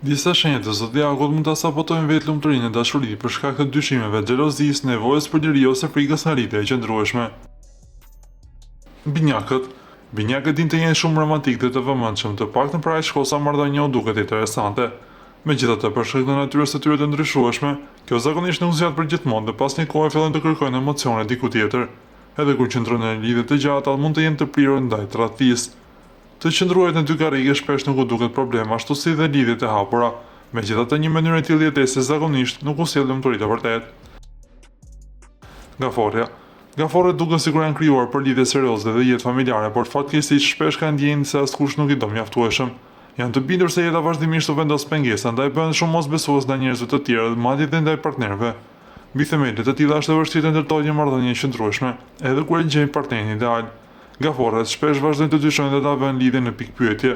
Disa shenjë të zodiakut mund ta sabotojnë vetë lumturinë e dashurisë për shkak të dyshimeve, xhelozisë, nevojës për liri ose frikës nga rritja e qëndrueshme. Binjakët dinë të jenë shumë romantik dhe të vëmendshëm, të paktën për aq kohë sa marrëdhënia u duket interesante. Megjithatë, për shkak të natyrës së tyre të ndryshueshme, kjo zakonisht nuk zgjat për gjithmonë dhe pas një kohe fillojnë të kërkojnë emocione diku tjetër. Edhe kur qëndrojnë në lidhje të gjata, mund të jenë të prirur ndaj tradhtisë. Të qëndruarit në dy karrige shpesh nuk u duket problem, ashtu si dhe lidhjet e hapura. Megjithatë, një mënyrë e tillë jetese zakonisht nuk u sjell lumturi të vërtetë. Gaforret duken sikur janë krijuar për lidhje serioze dhe jetë familjare, por fatkeqësisht shpesh kanë ndjenjë se askush nuk i do mjaftueshëm. Janë të bindur se jeta vazhdimisht u vendos pengesa, ndaj bëhen shumë mosbesues ndaj njerëzve të tjerë, madje edhe ndaj partnerëve. Mbi themele të tilla është e vështirë të ndërtojë një marrëdhënie qëndrueshme, edhe kur e gjejnë partnerin ideal. Gaforret shpesh vazhdojnë të dyshojnë dhe ta vënë lidhjen në pikë pyetje.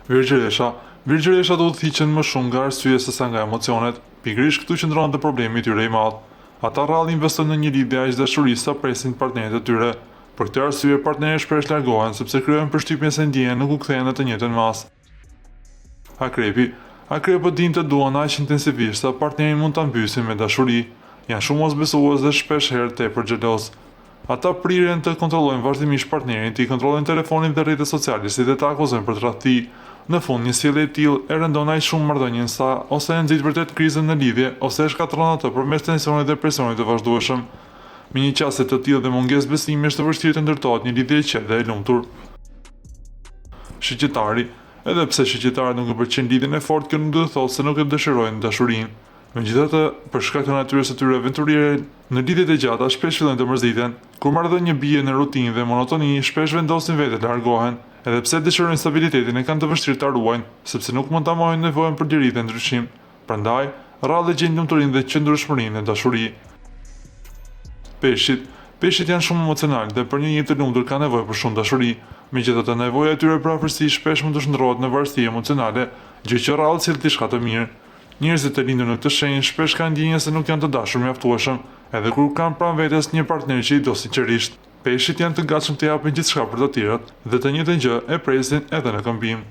Virgjëresha do të udhëhiqen më shumë nga arsye se sa nga emocionet. Pikërisht këtu qëndron te problemi i tyre i madh. Ata rrallë investojnë në një lidhje aq dashurisë sa presin partnerët e tyre. Për këtë arsye partnerët shpesh largohen sepse kryejnë përshtypjen se ndjenja nuk u kthehen në të njëjtën mas. Akrepët dinë të duan aq intensivisht sa partnerin mund ta mbysin me dashuri. Janë shumë mosbesues dhe shpesh herë tepër xheloz. Ata prirën të kontrollojnë vazhdimisht partnerin, të i kontrollojnë telefonin dhe rrjetet sociale, si dhe ta akuzojnë për tradhti. Në fund, një sjellje e tillë e rëndon aq shumë marrëdhënien sa ose e nxit vërtet krizën në lidhje, ose e shkatërron atë përmes tensionit dhe presionit të vazhdueshëm. Me një qasje të tillë dhe mungesë besimi është të vështirë të ndërtohet një lidhje e qetë dhe e lumtur. Edhe pse shqyrtarët nuk e pëlqejnë lidhjen e fortë, kjo nuk do të thotë se nuk e dëshirojnë dashurinë. Megjithatë, për shkak të natyrës së tyre aventuriere, në lidhjet e gjata shpesh fillojnë të mërziten. Kur marrëdhënia bie në rutinë dhe monotoni, shpesh vendosin vetë të largohen. Edhe pse dëshirojnë stabilitetin, e kanë të vështirë ta ruajnë, sepse nuk mund ta mohojnë nevojën për liri dhe ndryshim. Prandaj, rrallë gjejnë lumturinë dhe qëndrueshmërinë në dashuri. Peshqit janë shumë emocionalë dhe për një jetë të lumtur kanë nevojë për shumë dashuri. Megjithatë, nevoja e tyre për afërsi shpesh mund të shndërrohet në varësi emocionale, gjë që rrallë sjell diçka të mirë. Njerëzit e lindur në këtë shenjë shpesh kanë ndjenjën se nuk janë të dashur mjaftueshëm, edhe kur kanë pranë vetes një partner që i do sinqerisht. Peshqit janë të gatshëm të japin gjithçka për të tjerat dhe të njëjtën gjë e presin edhe në këmbim.